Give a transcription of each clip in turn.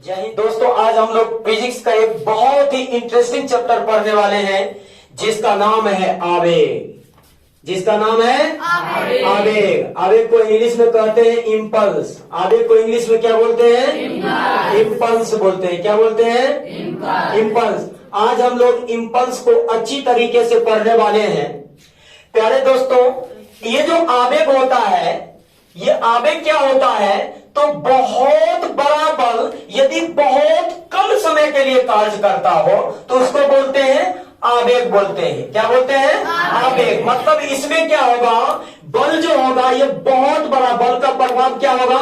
जय हिंद दोस्तों, आज हम लोग फिजिक्स का एक बहुत ही इंटरेस्टिंग चैप्टर पढ़ने वाले हैं जिसका नाम है आवेग। जिसका नाम है आवेग। आवेग को इंग्लिश में कहते हैं इम्पल्स। आवेग को इंग्लिश में क्या बोलते हैं? इम्पल्स बोलते हैं। क्या बोलते हैं? इम्पल्स। आज हम लोग इम्पल्स को अच्छी तरीके से पढ़ने वाले हैं। प्यारे दोस्तों, ये जो आवेग होता है, ये आवेग क्या होता है? तो बहुत बड़ा बल यदि बहुत कम समय के लिए कार्य करता हो तो उसको बोलते हैं आवेग बोलते हैं। क्या बोलते हैं? आवेग। मतलब इसमें क्या होगा, बल जो होगा ये बहुत बड़ा, बल का प्रभाव क्या होगा?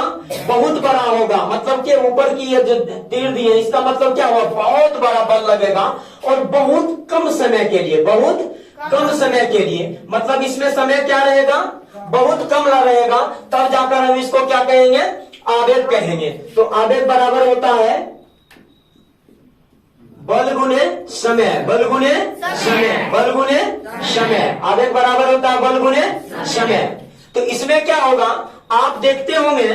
बहुत बड़ा होगा। मतलब कि ऊपर की ये जो तीर दिए इसका मतलब क्या होगा? बहुत बड़ा बल लगेगा और बहुत कम समय के लिए, बहुत कम समय के लिए। मतलब इसमें समय क्या रहेगा? बहुत कम रहेगा। तब जाकर हम इसको क्या कहेंगे? आवेग कहेंगे। तो आवेग बराबर होता है बल गुने समय। बल गुने समय। बल गुने समय। आवेग बराबर होता है बल गुने समय। तो इसमें क्या होगा, आप देखते होंगे,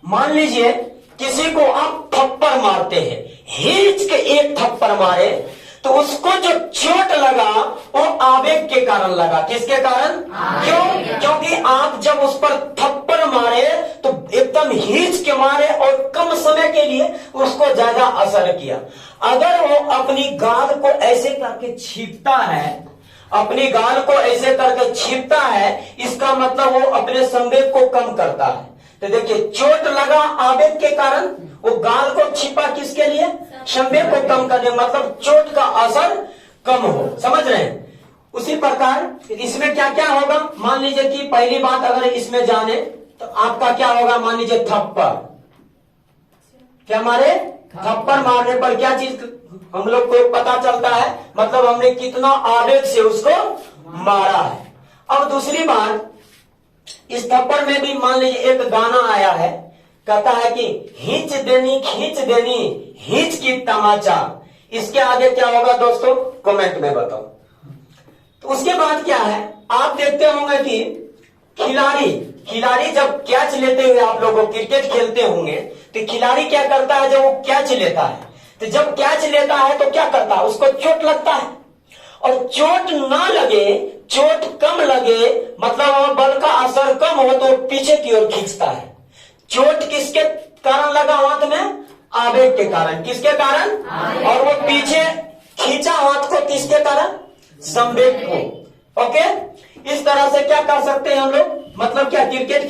मान लीजिए किसी को आप थप्पड़ मारते हैं, हिच के एक थप्पड़ मारे तो उसको जो चोट लगा वो आवेग के कारण लगा। किसके कारण? क्यों? क्योंकि आप जब उस पर थप्पड़ मारे तो एकदम हिच के मारे और कम समय के लिए उसको ज्यादा असर किया। अगर वो अपनी गाल को ऐसे करके छीपता है, अपनी गाल को ऐसे करके छीपता है, इसका मतलब वो अपने संवेग को कम करता है। तो देखिए, चोट लगा आवेग के कारण, वो गाल को छिपा किसके लिए? संवेग को कम करने, मतलब चोट का असर कम हो। समझ रहे हैं? उसी प्रकार इसमें क्या क्या होगा, मान लीजिए कि पहली बात अगर इसमें जाने तो आपका क्या होगा, मान लीजिए थप्पड़। क्या मारे? थप्पड़ मारने पर क्या चीज हम लोग को पता चलता है? मतलब हमने कितना आवेग से उसको मारा है। अब दूसरी बात, इस थप्पड़ में भी मान लीजिए एक गाना आया है, कहता है कि खींच देनी हिच की तमाचा। इसके आगे क्या होगा दोस्तों? कमेंट में बताओ। तो उसके बाद क्या है, आप देखते होंगे कि खिलाड़ी जब कैच लेते हुए, आप लोगों क्रिकेट खेलते होंगे, तो खिलाड़ी क्या करता है? जब वो कैच लेता है, तो जब कैच लेता है तो क्या करता है? उसको चोट लगता है, और चोट ना लगे, चोट कम लगे, मतलब बल का असर कम हो तो पीछे की ओर खींचता है। चोट किसके कारण लगा हाथ में? आवेग के कारण। किसके कारण? और वो पीछे खींचा हाथ को किसके कारण? संवेग को। ओके, इस तरह से क्या कर सकते हैं हम लोग? मतलब क्या, क्रिकेट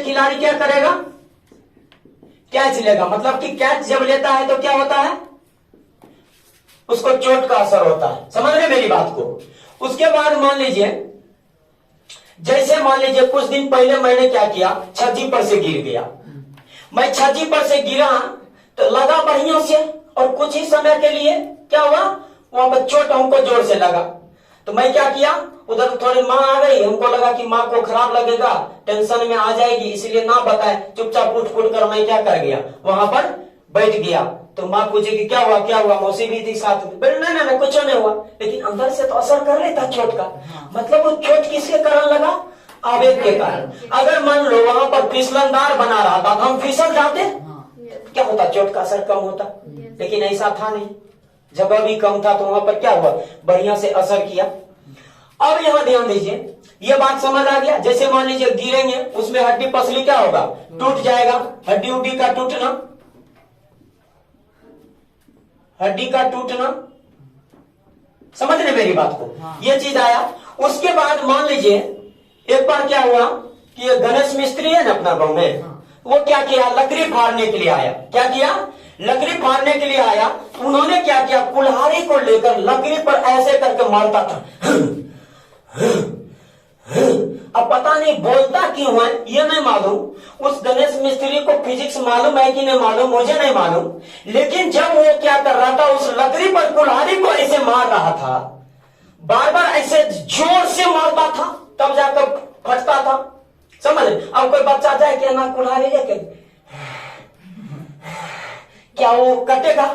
खिलाड़ी क्या करेगा? कैच लेगा। मतलब कि कैच जब लेता है तो क्या होता है? उसको चोट का असर होता है। समझ रहे मेरी बात को? उसके बाद मान लीजिए, जैसे मान लीजिए कुछ दिन पहले मैंने क्या किया, छज्जी पर से गिर गया। मैं छज्जी पर से गिरा तो लगा बढ़िया से, और कुछ ही समय के लिए क्या हुआ, वहां पर चोट हमको जोर से लगा। तो मैं क्या किया, उधर थोड़ी माँ आ गई, हमको लगा कि माँ को खराब लगेगा, टेंशन में आ जाएगी, इसलिए ना बताए चुपचाप उठ कर मैं क्या कर गया, वहां पर बैठ गया। तो माँ पूछेगी क्या हुआ? मौसी भी थी साथ में। नहीं कुछ नहीं हुआ, लेकिन अंदर से तो असर कर लेता चोट का। मतलब वो चोट किसके कारण लगा? आवेग के कारण। अगर मान लो वहां पर फिसलनदार बना रहा था तो हम फिसल जाते, क्या होता? चोट का असर कम होता। लेकिन ऐसा था नहीं, जगह भी कम था, तो वहां पर क्या हुआ? बढ़िया से असर किया। अब यहां ध्यान दीजिए, ये बात समझ आ गया? जैसे मान लीजिए गिरेंगे, उसमें हड्डी पसली क्या होगा? टूट जाएगा। हड्डी उड्डी का टूटना, हड्डी का टूटना, समझ रहे मेरी बात को? ये चीज आया। उसके बाद मान लीजिए एक बार क्या हुआ कि ये गणेश मिस्त्री है ना अपना गांव में, वो क्या किया, लकड़ी फाड़ने के लिए आया। क्या किया? लकड़ी फाड़ने के लिए आया। उन्होंने क्या किया, कुल्हाड़ी को लेकर लकड़ी पर ऐसे करके मारता था। अब पता नहीं बोलता क्यों है, ये नहीं मालूम। उस गणेश मिस्त्री को फिजिक्स मालूम है कि नहीं मालूम, मुझे नहीं मालूम। लेकिन जब वो क्या कर रहा था, उस लकड़ी पर कुल्हाड़ी को ऐसे मार रहा था, बार बार ऐसे जोर से मारता था, तब जाकर फटता था। समझ? अब कोई बच्चा जाए कि ना कुल्हाड़ी लेके, क्या वो कटेगा?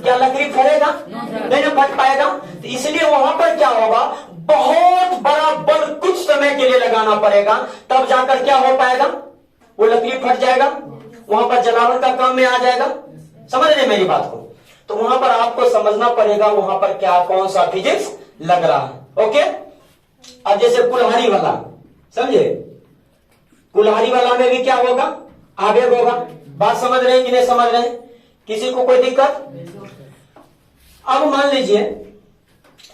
क्या लकड़ी फटेगा? नहीं फट पाएगा। तो इसलिए वहां पर क्या होगा, बहुत बड़ा बल कुछ समय के लिए लगाना पड़ेगा, तब जाकर क्या हो पाएगा, वो लकड़ी फट जाएगा, वहां पर जलावन का काम में आ जाएगा। समझ रहे मेरी बात को? तो वहां पर आपको समझना पड़ेगा वहां पर क्या कौन सा फिजिक्स लग रहा है। ओके, अब जैसे कुल्हाड़ी वाला, समझे, कुल्हाड़ी वाला में भी क्या होगा, आवेग होगा। बात समझ रहे हैं कि नहीं समझ रहे हैं? किसी को कोई दिक्कत? अब मान लीजिए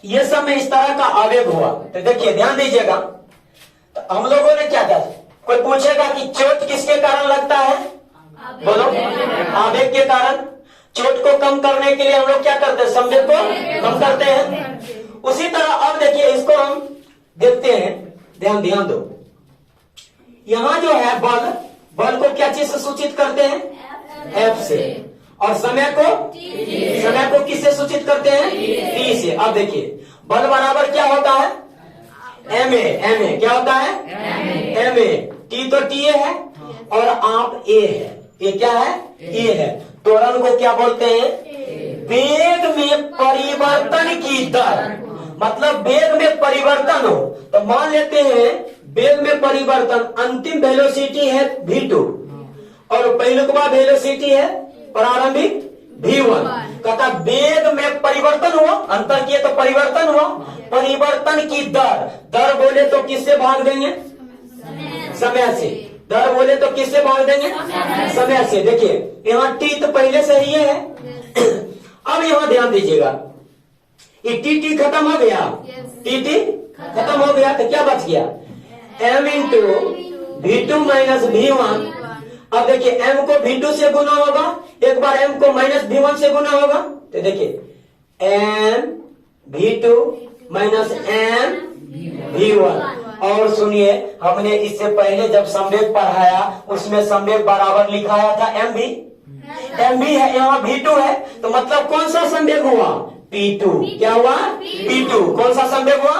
ये सब में इस तरह का आवेग हुआ, तो देखिए ध्यान दीजिएगा, तो हम लोगों ने क्या किया, कोई पूछेगा कि चोट किसके कारण लगता है, बोलो, आवेग के कारण। चोट को कम करने के लिए हम लोग क्या करते हैं, संवेग को कम करते हैं। उसी तरह अब देखिए इसको हम देखते हैं, ध्यान दो, यहां जो है बल को क्या चीज से सूचित करते हैं, एफ से, और समय को किससे सूचित करते हैं, टी से। अब देखिए बल बराबर क्या होता है, एम ए क्या होता है, एम ए, टी तो टी है और आप ए है, ये क्या है, ए है। त्वरण को क्या बोलते हैं, वेग में परिवर्तन की दर, मतलब वेग में परिवर्तन हो, तो मान लेते हैं वेग में परिवर्तन, अंतिम वेलोसिटी है v2 और पहिलुकवा वेलोसिटी है प्रारंभिक v1। कहता वेग में परिवर्तन हुआ, अंतर किए तो परिवर्तन हुआ, परिवर्तन की दर बोले तो किससे भाग देंगे, समय से। दर बोले तो किससे भाग देंगे, समय से। देखिए यहाँ टी तो पहले से ही है। अब यहाँ ध्यान दीजिएगा, ये टी खत्म हो गया, टी खत्म हो गया, तो क्या बच गया, m into v2 minus v1। अब देखिए m को v2 से गुना होगा, एक बार m को माइनस v1 से गुना होगा, तो देखिए m v2 minus m v1। और सुनिए, हमने इससे पहले जब संवेग पढ़ाया उसमें संवेग बराबर लिखाया था m v है, यहाँ v2 है, तो मतलब कौन सा संवेग हुआ, P2। क्या हुआ, P2। कौन सा संवेग हुआ,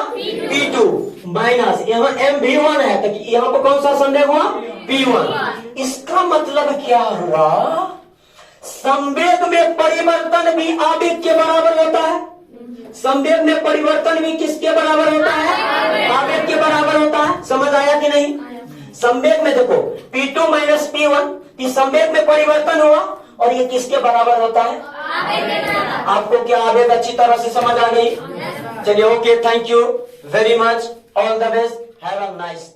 P2 माइनस यहाँ mv1 है, तो यहाँ पर कौन सा संवेग हुआ, P1। इसका मतलब क्या हुआ, संवेग में परिवर्तन भी आवेग के बराबर होता है। संवेग में परिवर्तन भी किसके बराबर होता है, आवेग के बराबर होता है। समझ आया कि नहीं? संवेग में देखो P2 माइनस P1, इस संवेग में परिवर्तन हुआ और ये किसके बराबर होता है, आपको क्या आवेग अच्छी तरह से समझ आ गई? चलिए, okay, thank you very much, all the best, have a nice